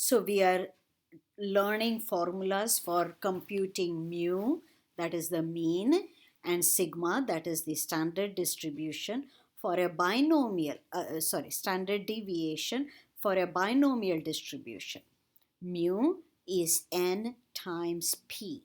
So we are learning formulas for computing mu, that is the mean, and sigma, that is the standard distribution for a binomial, standard deviation for a binomial distribution. Mu is n times p.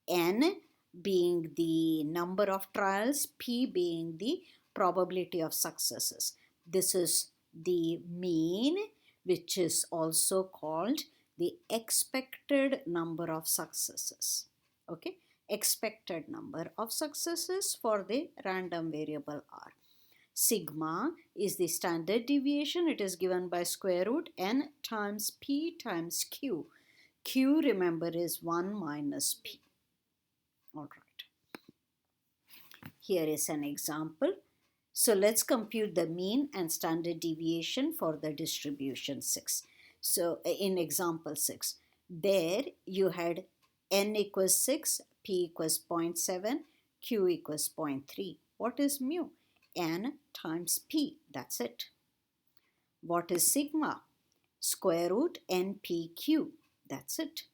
N being the number of trials, p being the probability of successes. This is the mean, which is also called the expected number of successes. Okay, expected number of successes for the random variable r. Sigma is the standard deviation. It is given by square root n times p times q. Q, remember, is 1 minus p. All right. Here is an example. So let's compute the mean and standard deviation for the distribution 6. So in example 6, there you had n equals 6, p equals 0.7, q equals 0.3. What is mu? N times p. That's it. What is sigma? Square root npq. That's it.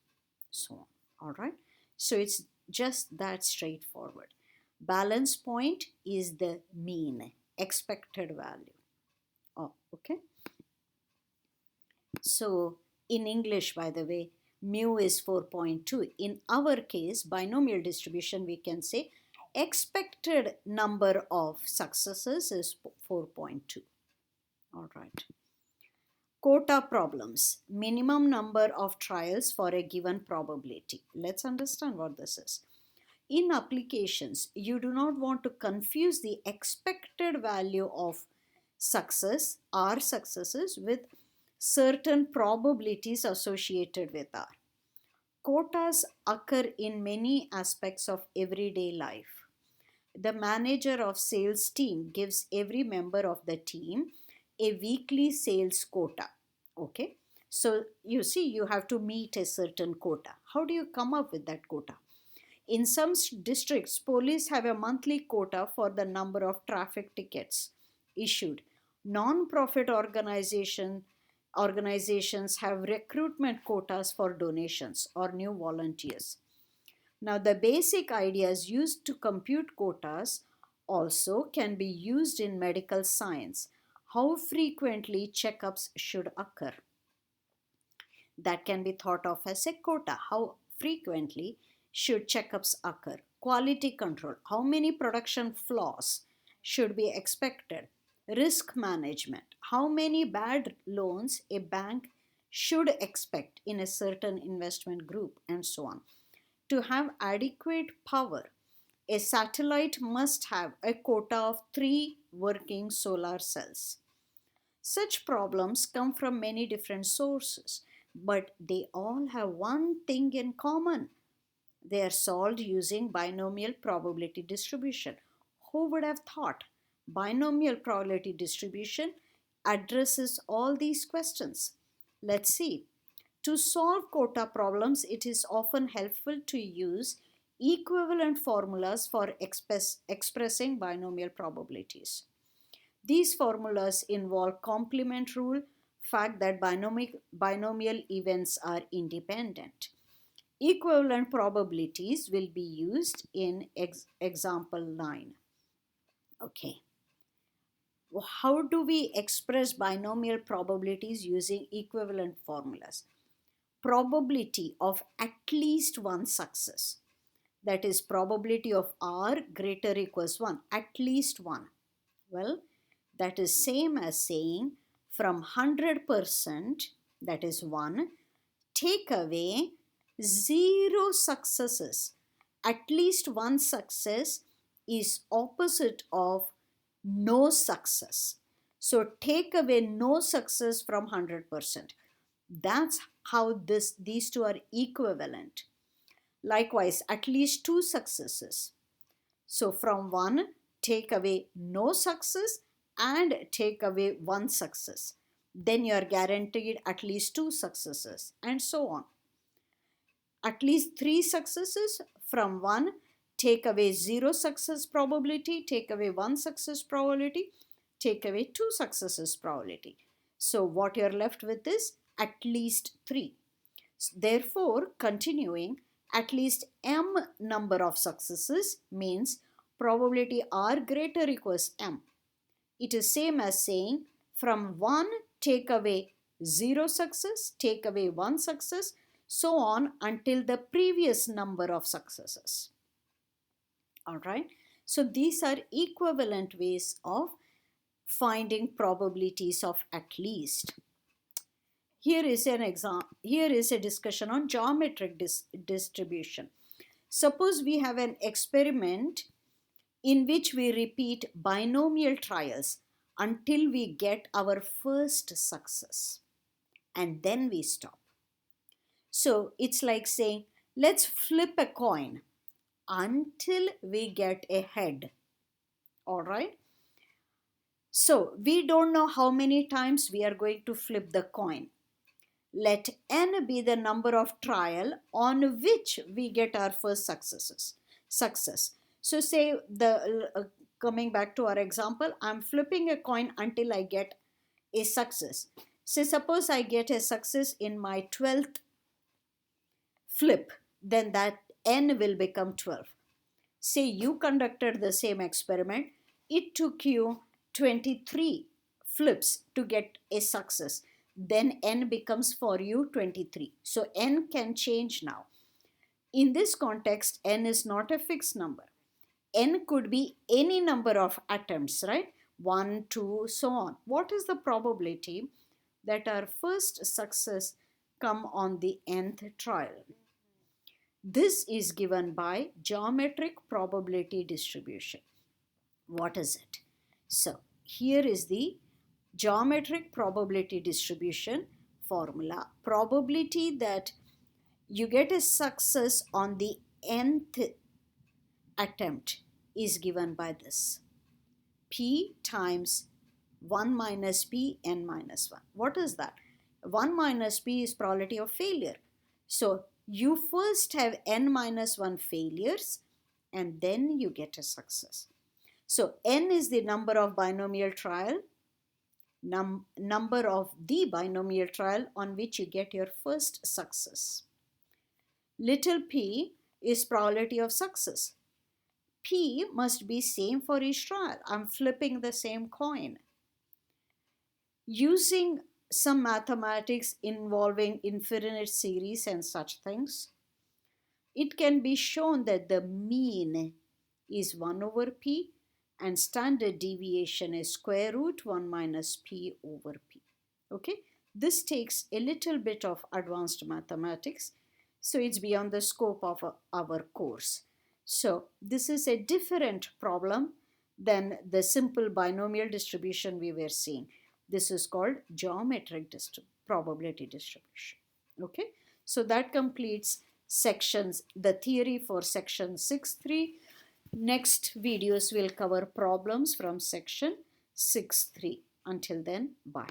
So on. All right. So it's just that straightforward. Balance point is the mean, expected value. Oh, okay. So in English, by the way, mu is 4.2. In our case, binomial distribution, we can say expected number of successes is 4.2. All right. Quota problems, minimum number of trials for a given probability. Let's understand what this is. In applications, you do not want to confuse the expected value of success, R successes, with certain probabilities associated with R. Quotas occur in many aspects of everyday life. The manager of sales team gives every member of the team a weekly sales quota. Okay, so you see, you have to meet a certain quota. How do you come up with that quota? In some districts, police have a monthly quota for the number of traffic tickets issued. Non-profit organizations have recruitment quotas for donations or new volunteers. Now, the basic ideas used to compute quotas also can be used in medical science. How frequently checkups should occur? That can be thought of as a quota. How frequently should checkups occur? Quality control. How many production flaws should be expected? Risk management. How many bad loans a bank should expect in a certain investment group, and so on. To have adequate power, a satellite must have a quota of 3 working solar cells. Such problems come from many different sources, but they all have one thing in common. They are solved using binomial probability distribution. Who would have thought? Binomial probability distribution addresses all these questions. Let's see. To solve quota problems, it is often helpful to use equivalent formulas for expressing binomial probabilities. These formulas involve complement rule, fact that binomial events are independent. Equivalent probabilities will be used in example 9. Okay. How do we express binomial probabilities using equivalent formulas? Probability of at least one success. That is probability of R greater equals 1, at least one. Well, that is same as saying from 100%, that is 1, take away 0 successes. At least one success is opposite of no success. So take away no success from 100%. That's how these two are equivalent. Likewise, at least 2 successes. So from 1, take away no success and take away 1 success. Then you are guaranteed at least 2 successes, and so on. At least 3 successes, from 1, take away 0 success probability, take away 1 success probability, take away 2 successes probability. So what you're left with is at least 3. Therefore, continuing, at least m number of successes means probability r greater equals m. It is same as saying from 1 take away 0 success, take away 1 success, so on until the previous number of successes. Alright, so these are equivalent ways of finding probabilities of at least. Here is an example. Here is a discussion on geometric distribution. Suppose we have an experiment in which we repeat binomial trials until we get our first success, and then we stop. So it's like saying, let's flip a coin until we get a head. All right. So we don't know how many times we are going to flip the coin. Let n be the number of trial on which we get our first success. So say coming back to our example, I'm flipping a coin until I get a success. So suppose I get a success in my 12th flip, then that n will become 12. Say you conducted the same experiment. It took you 23 flips to get a success. Then n becomes for you 23. So n can change now. In this context, n is not a fixed number. N could be any number of attempts, right? 1, 2, so on. What is the probability that our first success come on the nth trial? This is given by geometric probability distribution. What is it? So here is the geometric probability distribution formula. Probability that you get a success on the nth attempt is given by this. P times 1 minus P n minus 1. What is that? 1 minus P is probability of failure. So you first have n minus 1 failures and then you get a success. So n is the number of binomial trial, number of the binomial trial on which you get your first success. Little p is probability of success. P must be same for each trial. I'm flipping the same coin. Using some mathematics involving infinite series and such things, it can be shown that the mean is 1 over P and standard deviation is square root 1 minus P over P. Okay, this takes a little bit of advanced mathematics, so it's beyond the scope of our course. So this is a different problem than the simple binomial distribution we were seeing. This is called geometric probability distribution. Okay, so that completes sections, the theory for section 6.3. Next videos will cover problems from section 6.3. Until then, bye.